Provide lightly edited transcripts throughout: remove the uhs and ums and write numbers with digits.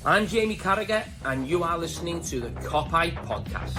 I'm Jamie Carragher, and you are listening to the Copite Podcast.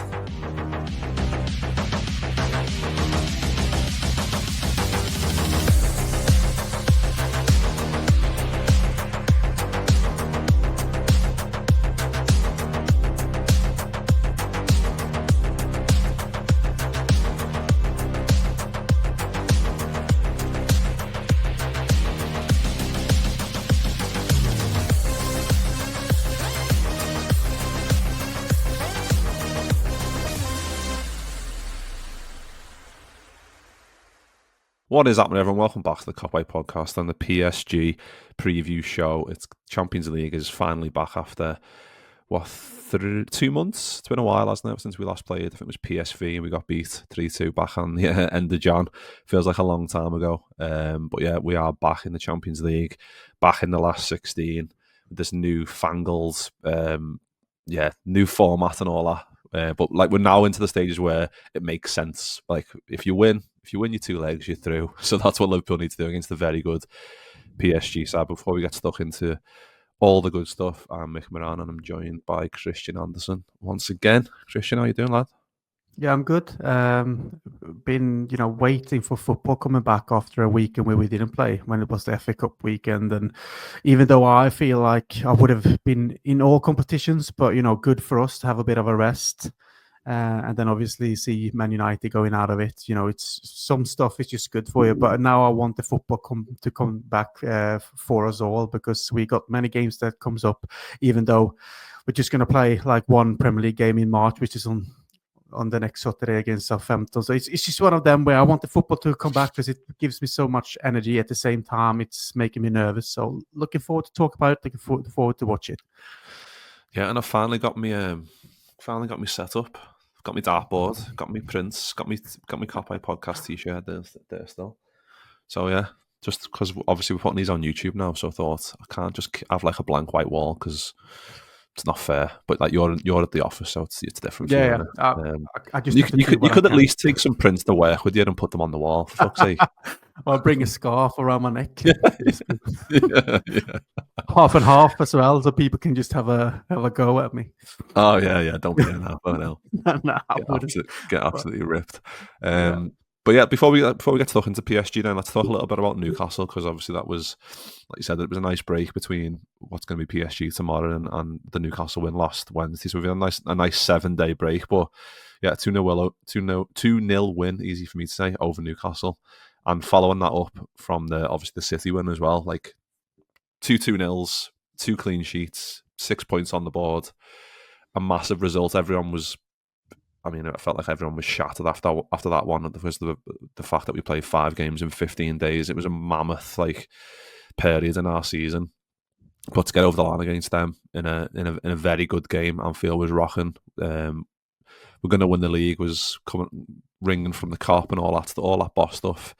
What is happening, everyone? Welcome back to the Copite Podcast and the PSG Preview show. It's Champions League is finally back after, 2 months? It's been a while, hasn't it, since we last played? I think it was PSV and we got beat 3-2 back on the end of Jan. Feels like a long time ago. But yeah, we are back in the Champions League, back in the last 16, with this new fangled, new format and all that. But like we're now into the stages where it makes sense. Like if you win your two legs, you're through. So that's what Liverpool need to do against the very good PSG side. Before we get stuck into all the good stuff, I'm Mick Moran and I'm joined by Kristian Andersson once again. Kristian, how you doing, lad? Yeah, I'm good. Been, waiting for football coming back after a weekend where we didn't play when it was the FA Cup weekend. And even though I feel like I would have been in all competitions, but, good for us to have a bit of a rest. And then obviously see Man United going out of it. It's some stuff is just good for you. But now I want the football to come back for us all, because we got many games that comes up, even though we're just going to play like one Premier League game in March, which is on the next Saturday against Southampton. So it's just one of them where I want the football to come back because it gives me so much energy. At the same time, it's making me nervous. So looking forward to talk about it. Looking forward to watch it. Yeah, and I finally got me set up. Got me dartboard, got me prints, got me Copite Podcast t-shirt there still. So yeah, just because obviously we're putting these on YouTube now, so I thought I can't just have like a blank white wall because it's not fair. But like you're at the office, so it's different. Yeah, I just you could at least take some prints to work with you and put them on the wall. For fuck's sake. I'll bring a scarf around my neck. yeah. Half and half as well, so people can just have a go at me. Oh yeah. Don't be doing that. No, I wouldn't. Get absolutely ripped. But yeah, before we get stuck into PSG, then let's talk a little bit about Newcastle, because obviously that was, like you said, it was a nice break between what's going to be PSG tomorrow and the Newcastle win last Wednesday. So we've had a nice 7-day break. But yeah, 2-0 win, easy for me to say, over Newcastle, and following that up from the City win as well, like 2-2-0s, 2 clean sheets, 6 points on the board, a massive result. It felt like everyone was shattered after that one. Because the fact that we played 5 games in 15 days, it was a mammoth period in our season. But to get over the line against them in a very good game, Anfield was rocking. We're going to win the league was ringing from the cop and all that boss stuff.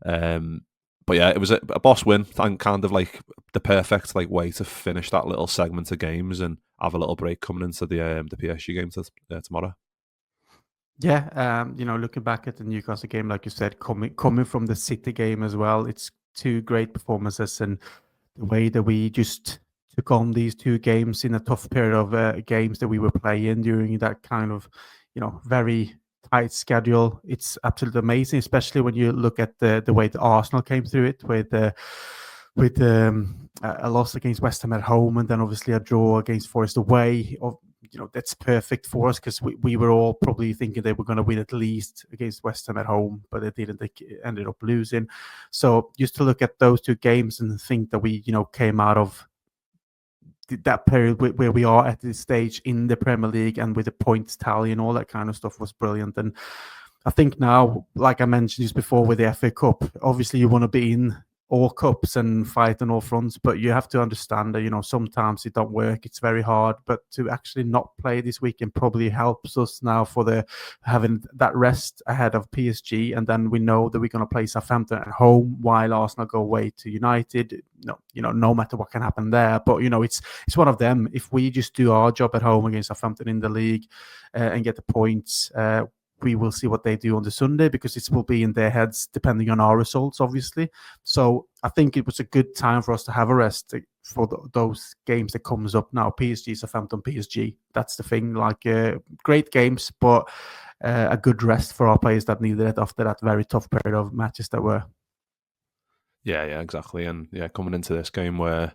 But yeah, it was a boss win and kind of like the perfect way to finish that little segment of games and have a little break coming into the PSG game tomorrow. Yeah, looking back at the Newcastle game, like you said, coming from the City game as well, it's 2 great performances, and the way that we just took on these 2 games in a tough period of games that we were playing during that kind of, very tight schedule. It's absolutely amazing, especially when you look at the way the Arsenal came through it with a loss against West Ham at home, and then obviously a draw against Forest away. That's perfect for us, because we were all probably thinking they were going to win at least against West Ham at home, but they didn't. They ended up losing. So just to look at those 2 games and think that we, came out of that period where we are at this stage in the Premier League and with the points tally and all that kind of stuff was brilliant. And I think now, like I mentioned just before with the FA Cup, obviously you want to be in all cups and fight on all fronts, but you have to understand that sometimes it don't work. It's very hard, but to actually not play this weekend probably helps us now for having that rest ahead of PSG, and then we know that we're going to play Southampton at home while Arsenal go away to United. No matter what can happen there, but it's one of them. If we just do our job at home against Southampton in the league and get the points, we will see what they do on the Sunday, because it will be in their heads depending on our results, obviously. So I think it was a good time for us to have a rest for those games that comes up now. PSG, Southampton, PSG. That's the thing. Like great games, but a good rest for our players that needed it after that very tough period of matches that were. Yeah, exactly. And yeah, coming into this game where,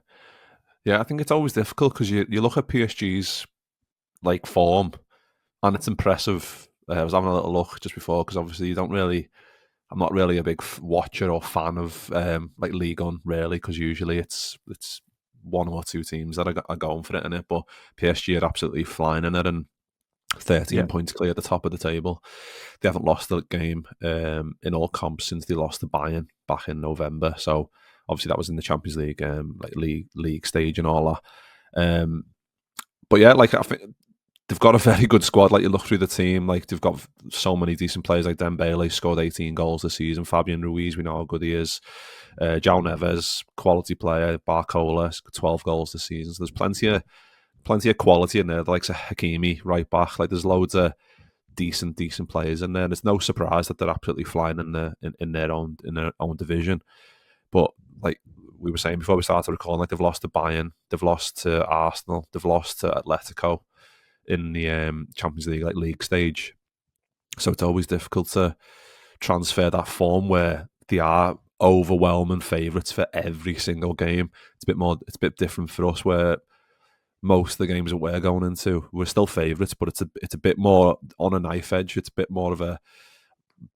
I think it's always difficult because you look at PSG's like form and it's impressive. I was having a little look just before because obviously I'm not really a big watcher or fan of like Ligue 1 really, because usually it's one or two teams that are going for it in it. But PSG are absolutely flying in it and 13 points clear at the top of the table. They haven't lost a game in all comps since they lost to Bayern back in November. So obviously that was in the Champions League, like league stage and all that. But yeah, like I think they've got a very good squad. Like you look through the team, like they've got so many decent players. Like Dembele scored 18 goals this season. Fabian Ruiz, we know how good he is. João Neves, quality player. Barcola, 12 goals this season. So there's plenty of quality in there. Like Hakimi right back. Like there's loads of decent players in there. And it's no surprise that they're absolutely flying in their own division. But like we were saying before we started recording, like they've lost to Bayern, they've lost to Arsenal, they've lost to Atletico in the Champions League league stage. So it's always difficult to transfer that form where they are overwhelming favourites for every single game. It's a bit different for us where most of the games that we're going into, we're still favourites, but it's a bit more on a knife edge. It's a bit more of a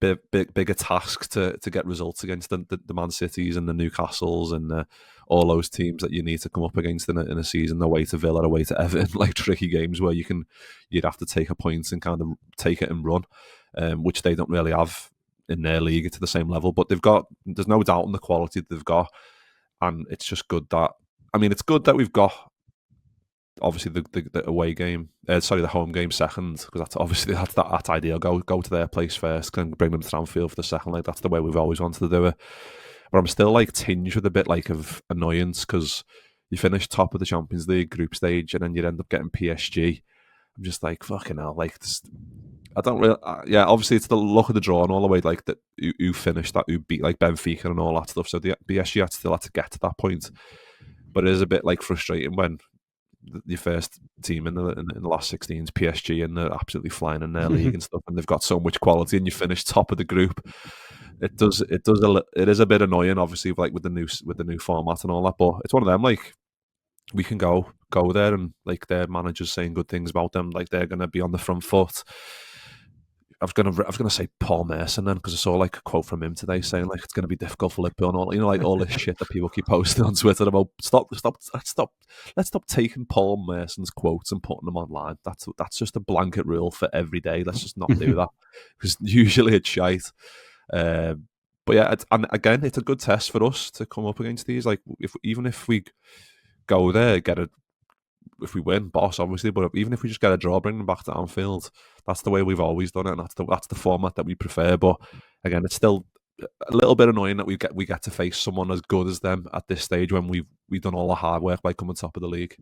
bigger task to get results against the Man Cities and the Newcastles and all those teams that you need to come up against in a season, away to Villa, away to Everton, like tricky games where you'd have to take a point and kind of take it and run, which they don't really have in their league to the same level. But there's no doubt in the quality that they've got, and it's just good that, it's good that we've got obviously the away game, the home game second, because that's obviously that's ideal. Go to their place first, and bring them to Anfield for the second leg. That's the way we've always wanted to do it. But I'm still like tinged with a bit like of annoyance because you finish top of the Champions League group stage and then you end up getting PSG. I'm just like fucking hell. Like this, I don't really. Obviously it's the luck of the draw and all the way like that. Who finished that? Who beat like Benfica and all that stuff. So the PSG still had to get to that point. But it is a bit like frustrating when your first team in the last 16 is PSG and they're absolutely flying in their league and stuff, and they've got so much quality, and you finish top of the group. It is a bit annoying, obviously, like with the new format and all that. But it's one of them. Like we can go there, and like their managers saying good things about them, like they're going to be on the front foot. I was gonna say Paul Merson then, because I saw like a quote from him today saying like it's gonna be difficult for Liverpool and all, like all this shit that people keep posting on Twitter about let's stop taking Paul Merson's quotes and putting them online. That's just a blanket rule for every day. Let's just not do that, because usually it's shite. But yeah, and again, it's a good test for us to come up against these. Like even if we go there, if we win, boss, obviously, but even if we just get a draw, bring them back to Anfield, that's the way we've always done it, and that's the format that we prefer. But again, it's still a little bit annoying that we get to face someone as good as them at this stage when we've done all the hard work by coming top of the league.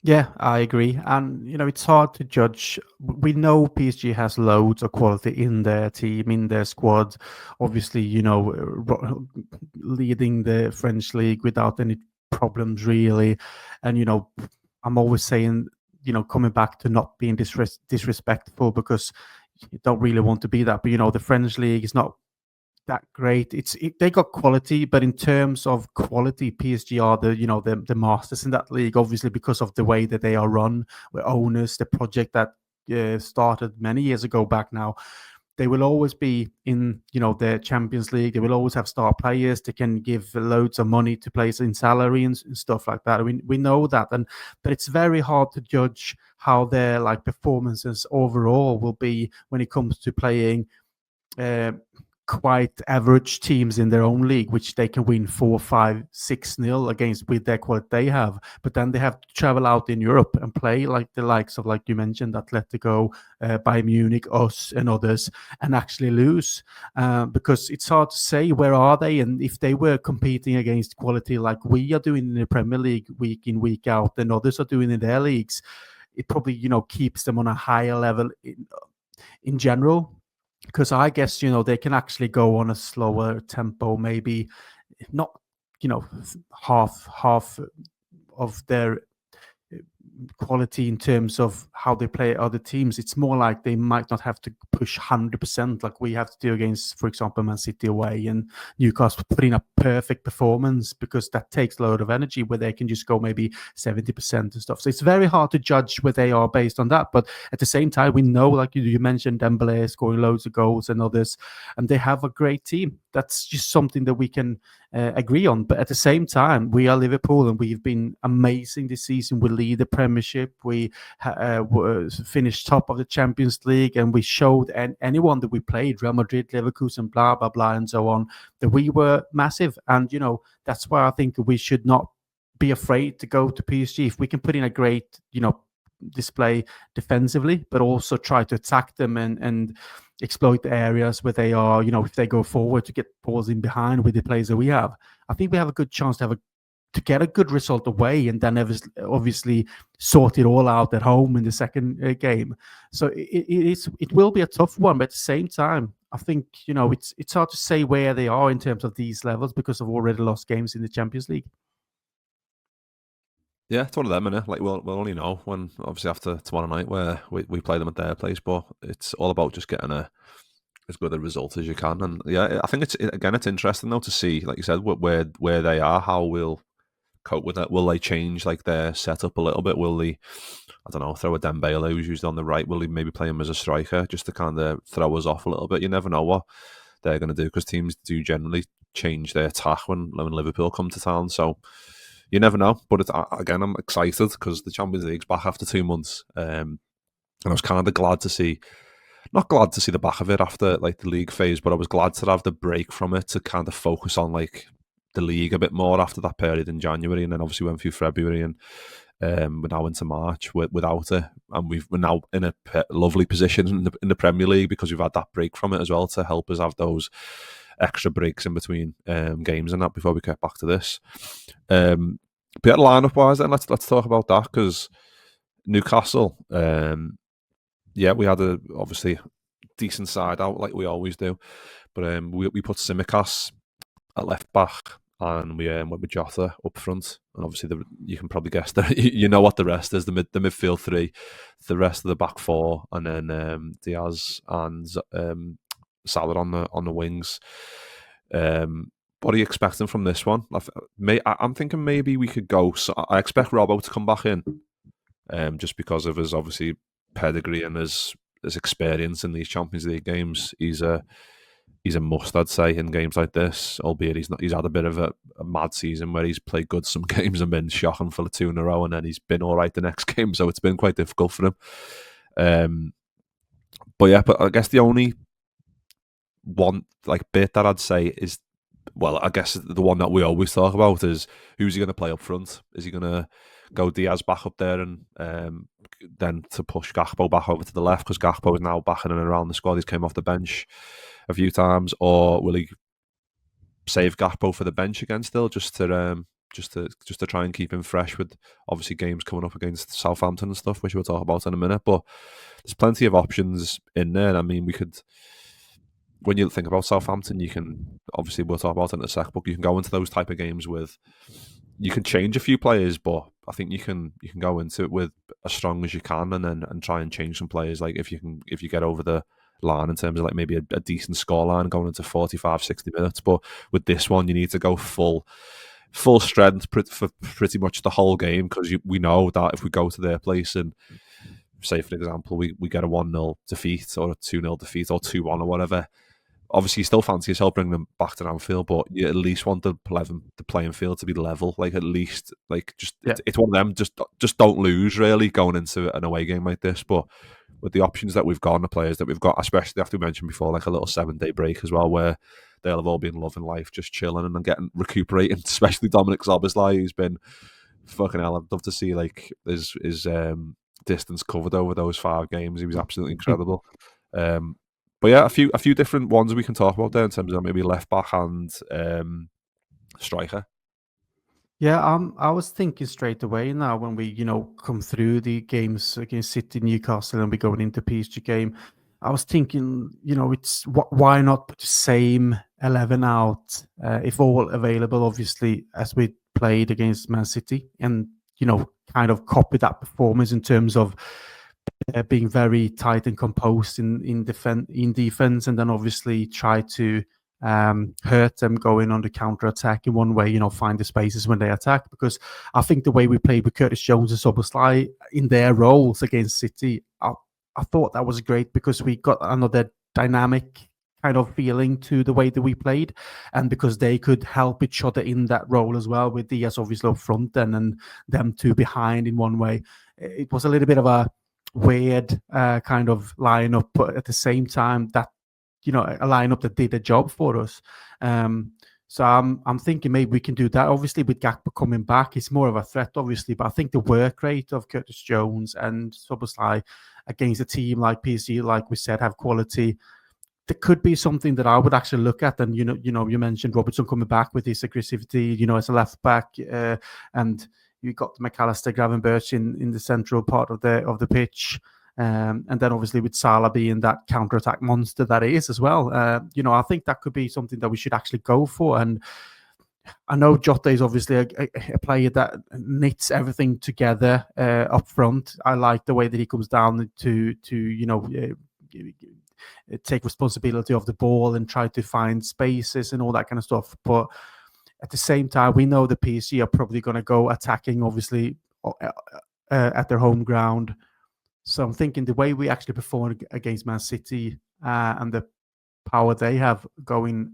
Yeah, I agree. And, it's hard to judge. We know PSG has loads of quality in their team, in their squad. Obviously, leading the French league without any problems, really. And, I'm always saying, coming back to not being disrespectful, because you don't really want to be that. But, the French league is not that great. They got quality, but in terms of quality, PSG are the masters in that league, obviously, because of the way that they are run. We're owners, the project that started many years ago back now. They will always be in, the Champions League. They will always have star players. They can give loads of money to players in salary and stuff like that. We know that, but it's very hard to judge how their like performances overall will be when it comes to playing quite average teams in their own league, which they can win 4-5, 6-0 against with their quality they have. But then they have to travel out in Europe and play like the likes of, like you mentioned, Atletico, Bayern Munich, us and others, and actually lose. Because it's hard to say where are they, and if they were competing against quality like we are doing in the Premier League week in, week out, and others are doing in their leagues, it probably, keeps them on a higher level in general. Because I guess, they can actually go on a slower tempo, maybe not half of their quality in terms of how they play other teams. It's more like they might not have to push 100% like we have to do against, for example, Man City away, and Newcastle put in a perfect performance, because that takes a lot of energy, where they can just go maybe 70% and stuff. So it's very hard to judge where they are based on that. But at the same time, we know, like you mentioned, Dembele scoring loads of goals and others, and they have a great team. That's just something that we can agree on. But at the same time, we are Liverpool, and we've been amazing this season. We lead the Premiership. We finished top of the Champions League, and we showed anyone that we played, Real Madrid, Leverkusen, blah, blah, blah, and so on, that we were massive. And, that's why I think we should not be afraid to go to PSG. If we can put in a great, display defensively, but also try to attack them and exploit the areas where they are, if they go forward, to get balls in behind with the players that we have, I think we have a good chance to get a good result away, and then obviously sort it all out at home in the second game. So it will be a tough one, but at the same time, I think it's hard to say where they are in terms of these levels, because of already lost games in the Champions League. Yeah, it's one of them, innit? Like we'll only know when, obviously, after tomorrow night, where we play them at their place. But it's all about just getting as good a result as you can. And yeah, I think it's interesting though to see, like you said, where they are, how we'll cope with that. Will they change like their setup a little bit? Will they, I don't know, throw a Dembele who's usually on the right? Will they maybe play him as a striker just to kind of throw us off a little bit? You never know what they're going to do, because teams do generally change their attack when Liverpool come to town. So you never know. But again, I'm excited because the Champions League's back after 2 months, and I was kind of not glad to see the back of it after like the league phase, but I was glad to have the break from it to kind of focus on like the league a bit more after that period in January, and then obviously went through February, and we're now into March without it, and we're now in a lovely position in the Premier League because we've had that break from it as well to help us have those extra breaks in between games and that before we get back to this. But yeah, lineup wise, then let's talk about that, because Newcastle, we had a obviously decent side out like we always do, but we put Tsimikas at left back, and we went with Jota up front, and obviously you can probably guess that you know what the rest is, the midfield three, the rest of the back four, and then Diaz and Salah on the wings. What are you expecting from this one? I'm thinking maybe we could go. So I expect Robbo to come back in, just because of his obviously pedigree and his experience in these Champions League games. He's a must, I'd say, in games like this. Albeit he's had a bit of a mad season where he's played good some games and been shocking for 2 in a row, and then he's been all right the next game. So it's been quite difficult for him. But I guess the only one like bit that I'd say is, well, I guess the one that we always talk about is who's he going to play up front? Is he going to go Diaz back up there and then to push Gakpo back over to the left, because Gakpo is now back in and around the squad? He's came off the bench a few times, or will he save Gakpo for the bench again still, just to try and keep him fresh with obviously games coming up against Southampton and stuff, which we'll talk about in a minute. But there's plenty of options in there. I mean, we could, when you think about Southampton, you can, obviously we'll talk about it in a sec, but you can go into those type of games with, you can change a few players, but I think you can go into it with as strong as you can, and try and change some players. Like if you get over the line in terms of like maybe a decent scoreline going into 45, 60 minutes. But with this one, you need to go full strength for pretty much the whole game, because we know that if we go to their place and say, for example, we get a 1-0 defeat or a 2-0 defeat or 2-1 or whatever, obviously you still fancy yourself bringing them back to Anfield, but you at least want the playing field to be level. Like at least, like just it's one of them. Just don't lose really going into an away game like this. But with the options that we've got and the players that we've got, especially after we mentioned before, like a little 7-day break as well, where they'll have all been loving life, just chilling and getting recuperating. Especially Dominic Szoboszlai, who's been fucking hell. I'd love to see like his distance covered over those 5 games. He was absolutely incredible. But yeah, a few different ones we can talk about there in terms of maybe left back and striker. Yeah, I was thinking straight away now when we, come through the games against City, Newcastle, and we're going into PSG game. I was thinking, it's why not put the same 11 out, if all available, obviously, as we played against Man City, and kind of copy that performance in terms of being very tight and composed in defense, and then obviously try to hurt them going on the counter attack in one way. Find the spaces when they attack, because I think the way we played with Curtis Jones and Szoboszlai in their roles against City, I thought that was great, because we got another dynamic kind of feeling to the way that we played, and because they could help each other in that role as well, with Diaz obviously up front and them two behind in one way. It was a little bit of a weird kind of lineup, but at the same time that a lineup that did a job for us. So I'm thinking maybe we can do that. Obviously with Gakpo coming back, it's more of a threat obviously, but I think the work rate of Curtis Jones and Szoboszlai against a team like PSG, like we said, have quality. There could be something that I would actually look at. And you mentioned Robertson coming back with his aggressivity, as a left back, and you got McAllister, Gravenberch in the central part of the pitch, and then obviously with Salah being that counter-attack monster that he is as well. I think that could be something that we should actually go for. And I know Jota is obviously a player that knits everything together up front. I like the way that he comes down to take responsibility of the ball and try to find spaces and all that kind of stuff. But at the same time, we know the PSG are probably going to go attacking, obviously, at their home ground. So I'm thinking the way we actually performed against Man City and the power they have going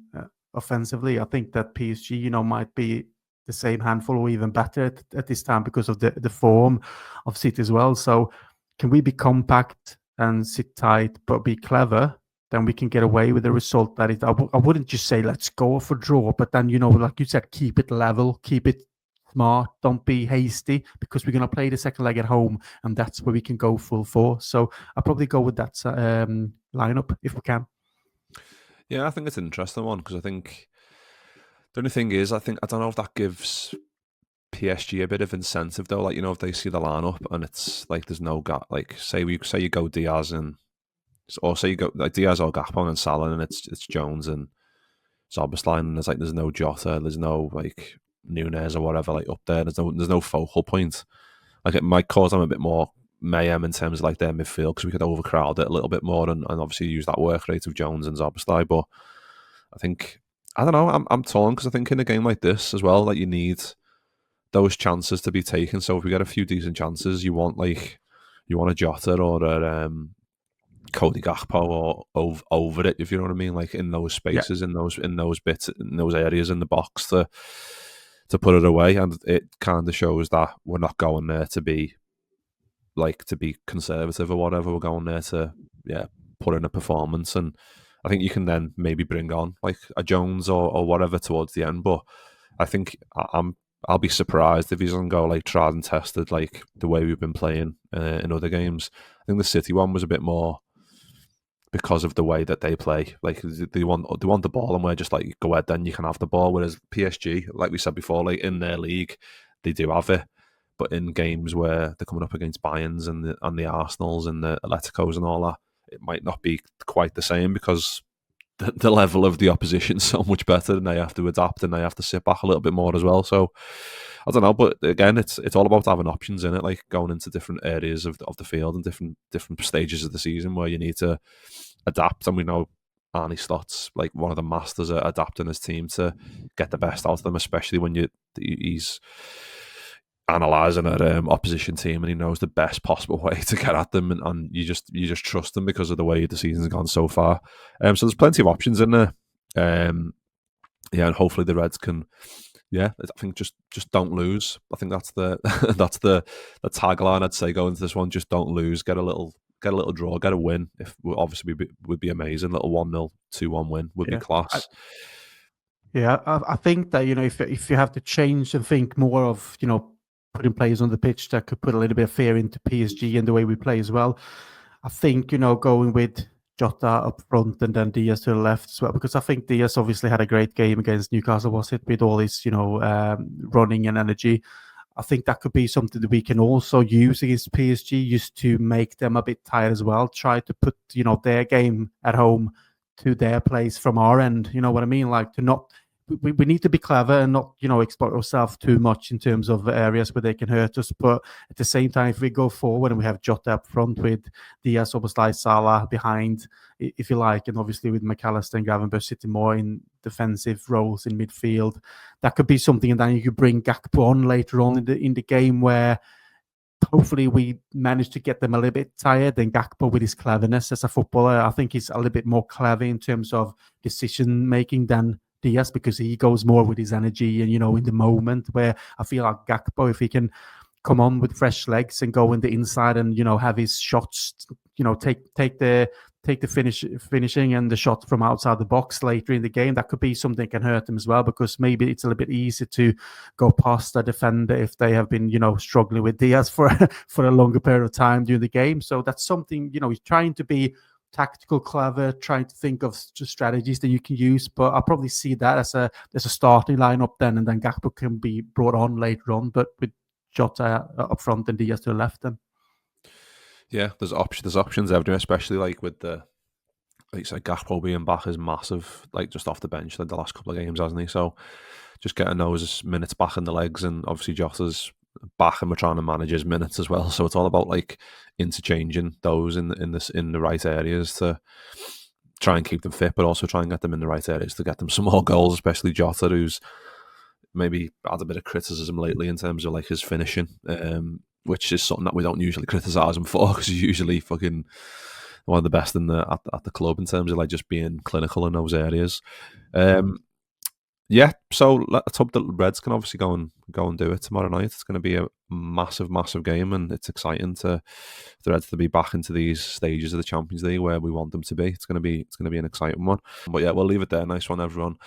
offensively, I think that PSG, might be the same handful or even better at this time, because of the form of City as well. So can we be compact and sit tight but be clever? Then we can get away with the result that I wouldn't just say let's go for draw, but then, like you said, keep it level, keep it smart, don't be hasty, because we're going to play the second leg at home, and that's where we can go full force. So I'll probably go with that lineup if we can. Yeah, I think it's an interesting one, because I think the only thing is, I don't know if that gives PSG a bit of incentive though. Like, if they see the lineup and it's like there's no gap, like say you go Diaz and, or say you go like Diaz or Gakpo and Salah, and it's Jones and Szoboszlai, and there's no Jota, there's no like Nunes or whatever like up there. There's no focal point. Like, it might cause them a bit more mayhem in terms of like their midfield, because we could overcrowd it a little bit more and obviously use that work rate of Jones and Szoboszlai. But I think, I don't know, I'm torn, because I think in a game like this as well, like, you need those chances to be taken. So if we get a few decent chances, you want a Jota or a Cody Gakpo or over it, if you know what I mean, like in those spaces, in those bits, in those areas in the box to put it away. And it kind of shows that we're not going there to be conservative or whatever. We're going there to put in a performance. And I think you can then maybe bring on like a Jones or whatever towards the end. But I think I'll be surprised if he doesn't go like tried and tested like the way we've been playing in other games. I think the City one was a bit more because of the way that they play. Like, they want the ball, and we're just like, go ahead, then you can have the ball. Whereas PSG, like we said before, like in their league, they do have it. But in games where they're coming up against Bayerns and the Arsenals and the Atleticos and all that, it might not be quite the same, because the level of the opposition is so much better, and they have to adapt and they have to sit back a little bit more as well. So I don't know, but again, it's all about having options in it, like going into different areas of the field and different stages of the season where you need to adapt. And we know Arne Slott's like one of the masters at adapting his team to get the best out of them, especially when he's analysing an opposition team and he knows the best possible way to get at them, and you just trust them because of the way the season's gone so far. So there's plenty of options in there. And hopefully the Reds can. Yeah, I think just don't lose. I think that's the tagline I'd say going into this one. Just don't lose. Get a little draw. Get a win. If obviously would be amazing. Little 1-0, 2-1 win would be class. I think that if you have to change and think more of putting players on the pitch that could put a little bit of fear into PSG and the way we play as well. I think going with Jota up front and then Diaz to the left as well, because I think Diaz obviously had a great game against Newcastle, was it, with all his running and energy. I think that could be something that we can also use against PSG, just to make them a bit tired as well. Try to put their game at home to their place from our end. You know what I mean? Like to not. We need to be clever and not, exploit ourselves too much in terms of areas where they can hurt us. But at the same time, if we go forward and we have Jota up front with Diaz, Oblak, Salah behind, if you like, and obviously with McAllister and Gravenberch sitting more in defensive roles in midfield, that could be something. And then you could bring Gakpo on later on in the game where hopefully we manage to get them a little bit tired. And Gakpo, with his cleverness as a footballer, I think he's a little bit more clever in terms of decision making than Diaz, because he goes more with his energy and in the moment, where I feel like Gakpo, if he can come on with fresh legs and go in the inside and have his shots, take the finishing and the shot from outside the box later in the game, that could be something that can hurt him as well, because maybe it's a little bit easier to go past a defender if they have been struggling with Diaz for a longer period of time during the game. So that's something he's trying to be tactical, clever, trying to think of strategies that you can use. But I'll probably see that as a starting lineup then, and then Gakpo can be brought on later on, but with Jota up front and Diaz to the left then. Yeah, there's options everywhere, especially like with like you said, Gakpo being back is massive, like just off the bench like the last couple of games, hasn't he? So just getting those minutes back in the legs, and obviously Jota's back and we're trying to manage his minutes as well. So it's all about like interchanging those in the right areas to try and keep them fit, but also try and get them in the right areas to get them some more goals, especially Jota, who's maybe had a bit of criticism lately in terms of like his finishing, which is something that we don't usually criticise him for, because he's usually fucking one of the best at the club in terms of like just being clinical in those areas. Yeah, so let's hope that Reds can obviously go and do it tomorrow night. It's going to be a massive, massive game, and it's exciting for the Reds to be back into these stages of the Champions League where we want them to be. It's going to be an exciting one. But yeah, we'll leave it there. Nice one, everyone,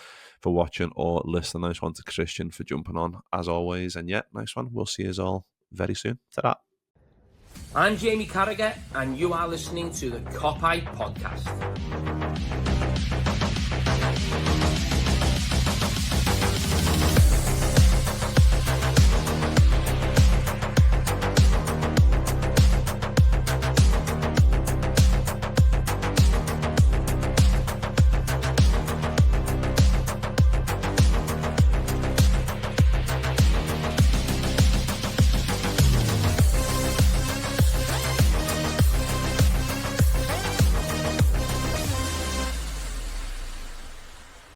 for watching or listening. Nice one to Kristian for jumping on as always. And yeah, nice one. We'll see you all very soon. Ta-da. I'm Jamie Carragher, and you are listening to the Copite Podcast.